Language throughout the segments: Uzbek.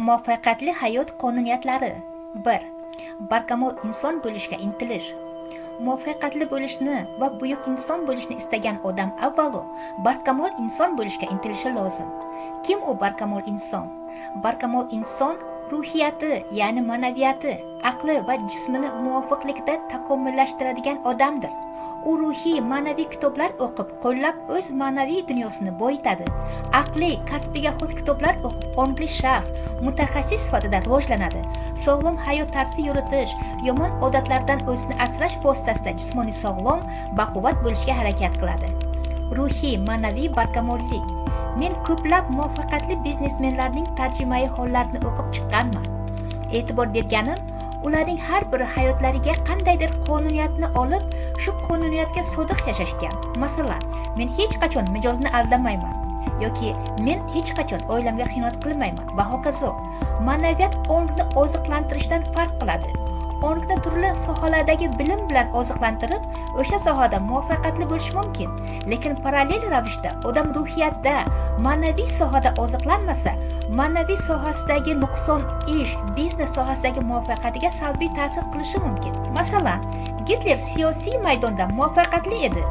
Muvaffaqiyatli hayot qonuniyatlari. 1. Barkamol inson bo'lishga intilish. Muvaffaqiyatli bo'lishni va buyuk inson bo'lishni istagan odam avvalo barkamol inson bo'lishga intilishi lozim. Kim u barkamol inson? Barkamol inson ruhiyati, ya'ni ma'naviyati, aqli va jismini muvofiqlikda takomillashtiradigan odamdir. U ruhiy, ma'naviy kitoblar o'qib, qo'llab o'z ma'naviy dunyosini boyitadi. Aqliy, kasbiga xos kitoblar o'qib, ongli shaxs, mutaxassis sifatida rivojlanadi. Sog'lom hayot tarzi yuritish, yomon odatlardan o'zini asrash vositasida jismoniy sog'lom, baquvvat bo'lishga harakat qiladi. Ruhiy, ma'naviy barkamollik. Men ko'plab muvaffaqiyatli biznesmenlarning tarjimai hollarini o'qib chiqqanman. E'tibor berganim, ularning har biri hayotlariga qandaydir qonuniyatni olib, shu qonuniyatga sodiq yashashgan. Masalan, men hech qachon mijozni aldamayman yoki men hech qachon oilamga xiyonat qilmayman va hokazo. Ma'naviyat ongni oziqlantirishdan farq qiladi. Ongni turli sohalardagi bilim bilan oziqlantirib, o'sha sohada muvaffaqiyatli bo'lish mumkin. Lekin parallel ravishda odam ruhiyatda, ma'naviy sohada oziqlanmasa, ma'naviy sohasidagi nuqson ish, biznes sohasidagi muvaffaqiyatiga salbiy ta'sir qilishi mumkin. Masalan, Gitler siyosiy maydonda muvaffaqiyatli edi,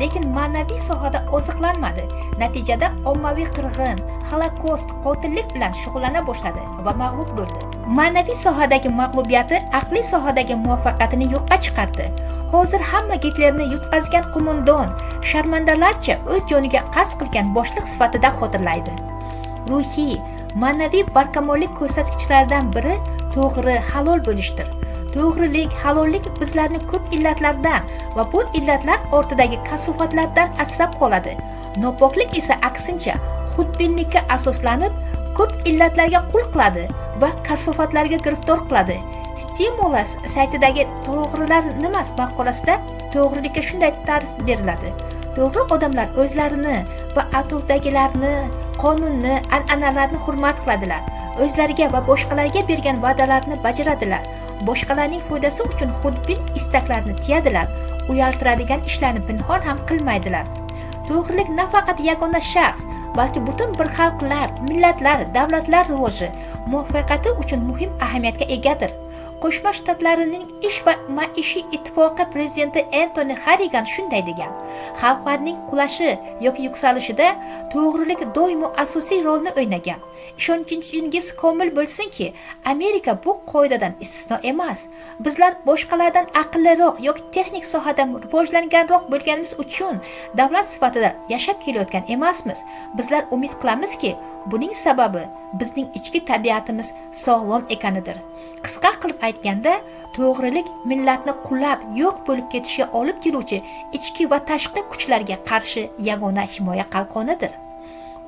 lekin ma'naviy sohada oziqlanmadi. Natijada ommaviy qirg'in, holokost, qotillik bilan shug'ullana boshladi va mag'lub bo'ldi. Ma'naviy sohadagi mag'lubiyati aqliy sohadagi muvaffaqiyatini yo'qqa chiqardi. Hozir hamma Gitlerni yutqazgan qo'mondon, sharmandalarcha o'z joniga qasd qilgan boshliq sifatida xotirlaydi. Ruhiy, ma'naviy barkamollik ko'rsatkichlaridan biri to'g'ri, halol bo'lishdir. To'g'rilik, halollik bizlarni ko'p illatlardan va bu illatlar ortidagi kasofatlardan asrab qoladi. Nopoklik esa aksincha xudbinlikka asoslanib, ko'p illatlarga qul qiladi va kasofatlarga giriftor qiladi. Stimulus saytidagi to'g'rilar nimasi maqolasida to'g'rilikka shunday ta'rif beriladi. To'g'ri odamlar o'zlarini va atrofdagilarni, qonunni, an'analarni hurmat qiladilar. O'zlariga va boshqalarga bergan va'dalarni bajaradilar. Boshqalarning foydasi uchun xudbin istaklarni tiyadilar. Uyaltiradigan ishlarni pinhon ham qilmaydilar. To'g'rilik nafaqat yagona shaxs, balki butun bir xalqlar, millatlar, davlatlar rivoji, muvaffaqiyati uchun muhim ahamiyatga egadir. Qo'shma Shtatlarining ish va maishiy ittifoqi prezidenti Antoni Harrigan shunday degan: xalqlarning qulashi yoki yuksalishida to'g'rilik doimo asosiy rolni o'ynagan. Ishonchingiz komil bo'lsinki, Amerika bu qoidadan istisno emas. Bizlar boshqalardan aqlliroq yoki texnik sohada rivojlanganroq bo'lganimiz uchun davlat sifatida yashab kelayotgan emasmiz. Bizlar umid qilamizki, buning sababi bizning ichki tabiatimiz sog'lom ekanidir. Qisqa qilib aytganda, to'g'rilik millatni qulab, yo'q bo'lib ketishiga olib keluvchi ichki va tashqi kuchlarga qarshi yagona himoya qalqonidir.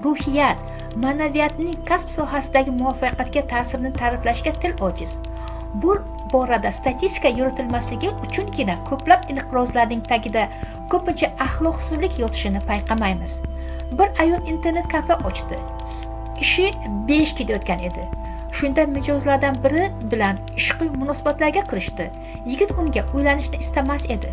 Ruhiyat, ma'naviyatning kasb sohasidagi muvaffaqiyatga ta'sirini ta'riflashga til ojiz. Bu borada statistika yuritilmasligi uchungina ko'plab inqirozlarning tagida ko'pincha axloqsizlik yotishini payqamaymiz. Bir ayol internet kafe ochdi. Ishi 5 ketayotgan edi. Shunda mijozlardan biri bilan ishqiy munosabatlarga kirishdi. Yigit unga uylanishni istamas edi.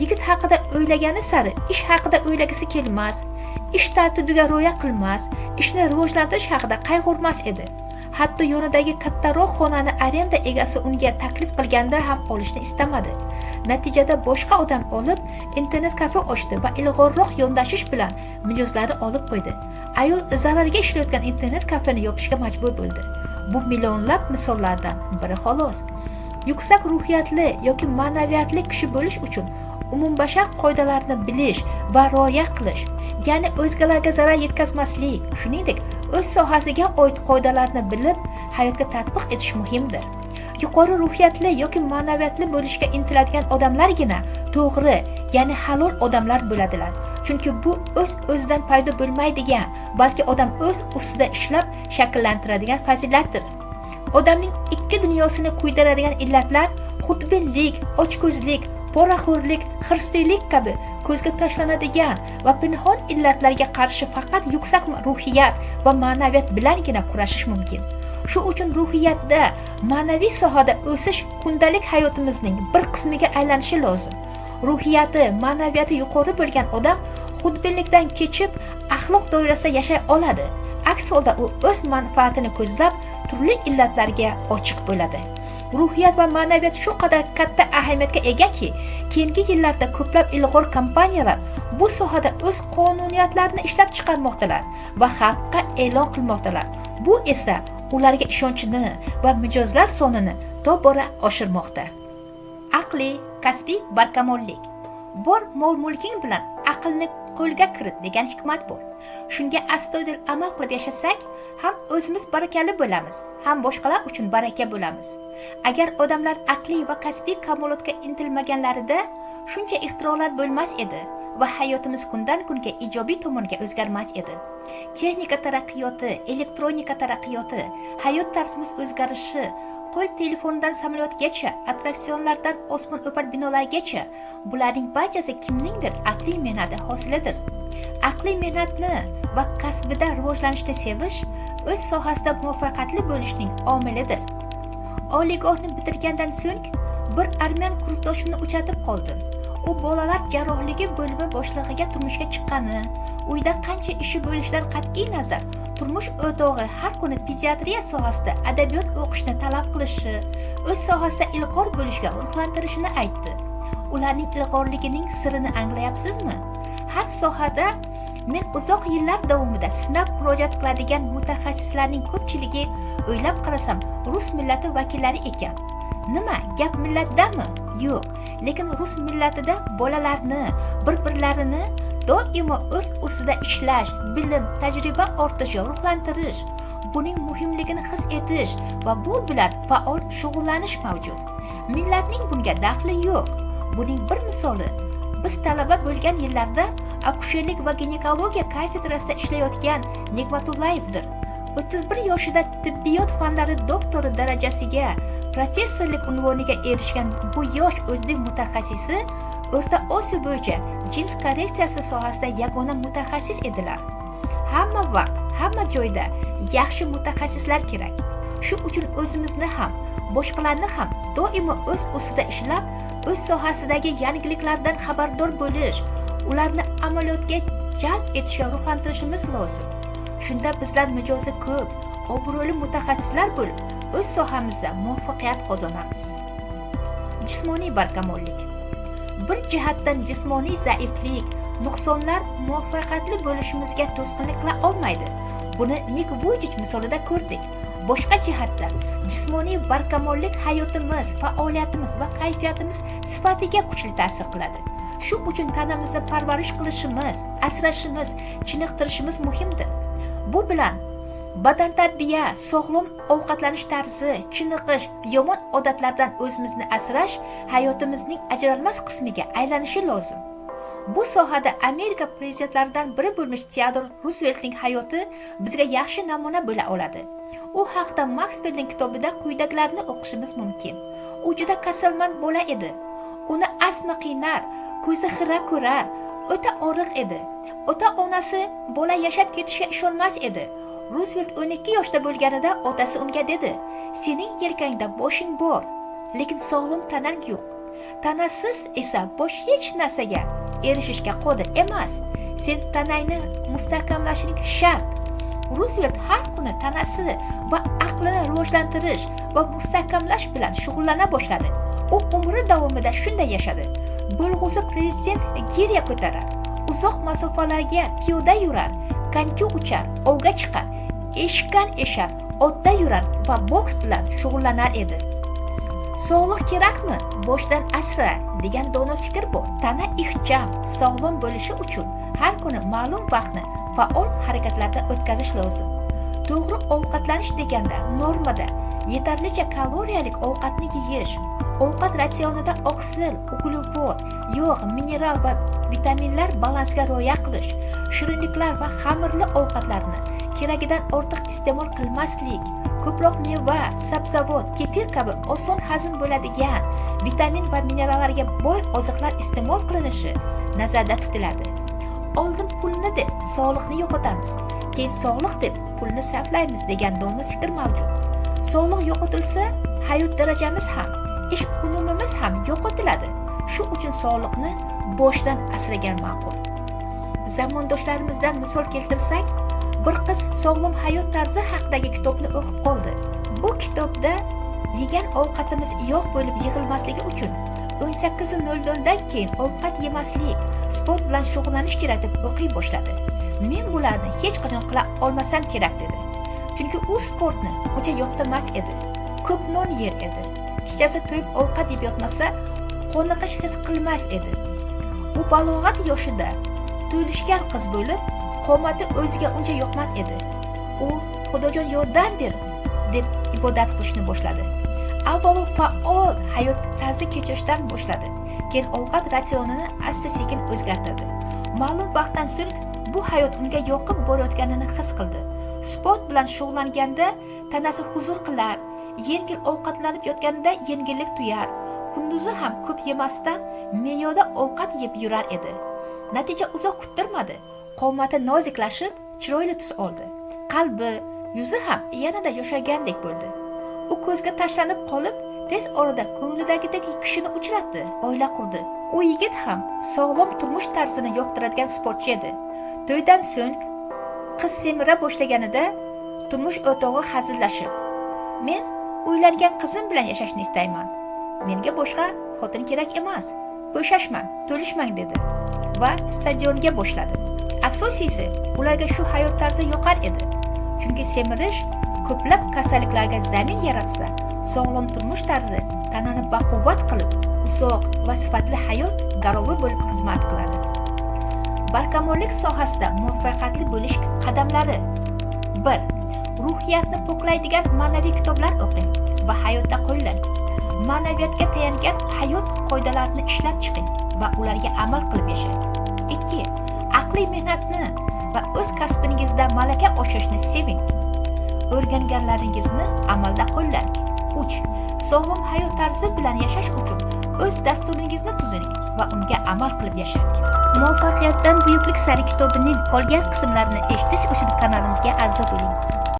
Yigit haqida o'ylagani sari ish haqida o'ylagisi kelmas, ish tartibiga rioya qilmas, ishni rivojlantirish haqida qayg'urmas edi. Hatto yonidagi kattaroq xonani arenda egasi unga taklif qilganda ham olishni istamadi. Natijada boshqa odam olib, internet kafe ochdi va ilg'orroq yondashish bilan mijozlarni olib qo'ydi. Ayol zararga ishlayotgan internet kafeni yopishga majbur bo'ldi. Bu millionlab misollardan biri xolos. Yuksak ruhiyatli yoki ma'naviyatli kishi bo'lish uchun umumbashar qoidalarni bilish va rioya qilish, ya'ni o'zgalarga zarar yetkazmaslik, shuningdek, o'z sohasiga oid qoidalarni bilib, hayotga tatbiq etish muhimdir. Yuqori ruhiyatli yoki ma'naviyatli bo'lishga intiladigan odamlargina to'g'ri, ya'ni halol odamlar bo'ladilar. Chunki bu o'z-o'zidan paydo bo'lmaydigan, balki odam o'z ustida ishlab shakllantiradigan fazilatdir. Odamning ikki dunyosini kuydiradigan illatlar xudbinlik, ochko'zlik, poraxo'rlik, hirslilik kabi ko'zga tashlanadigan va pinhon illatlarga qarshi faqat yuksak ruhiyat va ma'naviyat bilangina kurashish mumkin. Shu uchun ruhiyatda, ma'naviy sohada o'sish kundalik hayotimizning bir qismiga aylanishi lozim. Ruhiyati, ma'naviyati yuqori bo'lgan odam xudbinlikdan kechib, axloq doirasida yashay oladi. Aks holda u o'z manfaatini ko'zlab, turli illatlarga ochiq bo'ladi. Ruhiyat va ma'naviyat shu qadar katta ahamiyatga egaki, keyingi yillarda ko'plab ilg'or kompaniyalar bu sohada o'z qonuniyatlarini ishlab chiqarmoqdalar va xalqqa e'lon qilmoqdalar. Bu esa ularga ishonchni va mijozlar sonini tobora oshirmoqda. Aqliy, kasbiy barkamollik. Bor mol-mulking bilan aqlni qo'lga kirit degan hikmat bor. Shunga astoydil amal qilib yashasak, ham o'zimiz barakali bo'lamiz, ham boshqalar uchun baraka bo'lamiz. Agar odamlar aqliy va kasbiy kamolotga intilmaganlarida shuncha ixtirolar bo'lmas edi va hayotimiz kundan kunga ijobiy tomonga o'zgarmas edi. Texnika taraqqiyoti, elektronika taraqqiyoti, hayot tarzimiz o'zgarishi, qo'l telefonidan samolyotgacha, attraksionlardan osmon o'par binolargacha, bularning barchasi kimningdir aqliy mehnati hosilidir. Aqliy mehnatni va kasbida rivojlanishni sevish o'z sohasida muvaffaqiyatli bo'lishning omilidir. Oliygohni bitirgandan so'ng bir armiyan kursdoshimni uchratib qoldim. U bolalar jarrohligi bo'limi boshlig'iga turmushga chiqqani, uyda qancha ishi bo'lishidan qat'iy nazar, turmush o'rtog'i har kuni pediatriya sohasida adabiyot o'qishni talab qilishi, o'z sohasida ilg'or bo'lishga ruhlantirishini aytdi. Ularning ilg'orligining sirini anglayapsizmi? Har sohada men uzoq yillar davomida sinab murojaat qiladigan mutaxassislarning ko'pchiligi o'ylab qarasam rus millati vakillari ekan. Nima, gap millatdami? Yo'q, lekin rus millatida bolalarni, bir-birlarini doimo o'z ustida ishlash, bilim, tajriba orttish, ruhlantirish, buning muhimligini his etish va bu bilan faol shug'ullanish mavjud. Millatning bunga daxli yo'q. Buning bir misoli biz talaba bo'lgan yillarda akusherlik va ginekologiya kafedrasida ishlayotgan Nigmatullayevdir. 31 yoshida tibbiyot fanlari doktori darajasiga, professorlik unvoniga erishgan bu yosh o'zbek mutaxassisi O'rta Osiyo bo'yicha jins korreksiyasi sohasida yagona mutaxassis edilar. Hamma vaqt, hamma joyda yaxshi mutaxassislar kerak. Shu uchun o'zimizni ham, boshqalarni ham doimo o'z ustida ishlab, o'z sohasidagi yangiliklardan xabardor bo'lish, ularni amaliyotga jalb etishga ruhlantirishimiz lozim. Shunda bizlar mijozi ko'p, obro'li mutaxassislar bo'lib, o'z sohamizda muvaffaqiyat qozonamiz. Jismoniy barkamollik. Bir jihatdan jismoniy zaiflik, nuqsonlar muvaffaqiyatli bo'lishimizga to'sqinlik qila olmaydi. Buni Nik Vujich misolida ko'rdik. Boshqa jihatdan jismoniy barkamollik hayotimiz, faoliyatimiz va kayfiyatimiz sifatiga kuchli ta'sir qiladi. Shu uchun tanamizni parvarish qilishimiz, asrashimiz, chiniqtirishimiz muhimdir. Bu bilan badan tarbiya, sog'lom ovqatlanish tarzi, chiniqish, yomon odatlardan o'zimizni asrash hayotimizning ajralmas qismiga aylanishi lozim. Bu sohada Amerika prezidentlaridan biri bo'lmish Theodore Rooseveltning hayoti bizga yaxshi namuna bo'la oladi. U haqda Maxwellning kitobida quyidagilarni o'qishimiz mumkin. U juda kasalmand bola edi. Uni astma qiynar, ko'zi xira ko'rar, o'ta og'riq edi. Ota-onasi bola yashab ketishiga ishonmas edi. Roosevelt 12 yoshda bo'lganida otasi unga dedi: "Sening yelkangda boshing bor, lekin sog'lom tanang yo'q. Tanasiz esa bosh hech narsaga erishishga qodir emas. Sen tanangni mustahkamlashing shart." Roosevelt har kuni tanasi va aqlini rivojlantirish va mustahkamlash bilan shug'ullana boshladi. U umri davomida shunday yashadi. Bo'lg'usi prezident giriya ko'tarar, uzoq masofalarga piyoda yurar, konki uchar, ovga chiqar, eshikdan eshar, otda yurar va boks bilan shug'ullanar edi. Sog'liq kerakmi? Boshdan asra degan dono fikr bor. Tana ixcham, sog'lom bo'lishi uchun har kuni ma'lum vaqtni faol harakatlarda o'tkazish lozim. To'g'ri ovqatlanish deganda normada yetarlicha kaloriyalik ovqatni yeyish, ovqat ratsionida oqsil, uglevod, yog', mineral va vitaminlar balansiga rioya qilish, shirinliklar va xamirli ovqatlarni keragidan ortiq iste'mol qilmaslik, ko'proq meva, sabzavot, kefir kabi oson hazm bo'ladigan vitamin va minerallarga boy oziqlar iste'mol qilinishi nazarda tutiladi. Oldin pulni deb sog'liqni yo'qotamiz, keyin sog'liq deb pulni sarflaymiz degan dono fikr mavjud. Sog'liq yo'qotilsa, hayot darajamiz ham, ish unumimiz ham yo'qotiladi. Shu uchun sog'liqni boshdan asragan ma'qul. Zamondoshlarimizdan misol keltirsak, bir qiz sog'lom hayot tarzi haqidagi kitobni o'qib qoldi. Bu kitobda yegan ovqatimiz yo'q bo'lib yig'ilmasligi uchun 18:00dan keyin ovqat yemaslik, sport bilan shug'ullanish kerak deb o'qiy boshladi. Men bularni hech qachon qila olmasam kerak dedi. Chunki u sportni uncha yoqtirmas edi. Ko'p non yer edi. Kechasi to'yib ovqat yeb yotmasa, qoniqish his qilmas edi. U balog'at yoshida to'lishgan qiz bo'lib, qomati o'ziga uncha yoqmas edi. U Xudojon yordam ber deb ibodat qilishni boshladi. Avvalo faol hayot tarzi kechirishdan boshladi. Keyin ovqat ratsionini asta-sekin o'zgartirdi. Ma'lum vaqtdan so'ng bu hayot unga yoqib borayotganini his qildi. Sport bilan shug'ullanganda tanasi huzur qilar, yengil ovqatlanib yotganida yengillik tuyar. Kunduzi ham ko'p yemasdan me'yorda ovqat yeb yurar edi. Natija uzoq kuttirmadi. Qomati noziklashib, chiroyli tus oldi. Qalbi, yuzi ham yanada yoshagandek bo'ldi. U ko'zga tashlanib qolib, tez orada ko'nglidagidek kishini uchratdi, oila qurdi. U yigit ham sog'lom turmush tarzini yoqtiradigan sportchi edi. To'ydan so'ng qiz semira boshlaganida turmush o'rtog'i hazillashib, "Men uylangan qizim bilan yashashni istayman. Menga boshqa xotin kerak emas. Bo'shashman, to'lishmang" dedi va stadionga boshladi. Asosiysi, ularga shu hayot tarzi yoqar edi. Chunki semirish ko'plab kasalliklarga zamin yaratsa, sog'lom turmush tarzi tanani baquvvat qilib, uzoq va sifatli hayot garovi bo'lib xizmat qiladi. Barkamollik sohasida muvaffaqiyatli bo'lish qadamlari. 1. Ruhiyatni poklaydigan ma'naviy kitoblar o'qing va hayotda qo'llang. Ma'naviyatga tayangan hayot qoidalarini ishlab chiqing va ularga amal qilib yashang. 2. Aqliy mehnatni va o'z kasbingizda malaka oshirishni seving. O'rganganlaringizni amalda qo'llang. 3. Sog'lom hayot tarzi bilan yashash uchun o'z dasturingizni tuzing va unga amal qilib yashang. Muvaffaqiyatdan buyuklik sari kitobining qolgan qismlarini eshitish uchun kanalimizga a'zo bo'ling.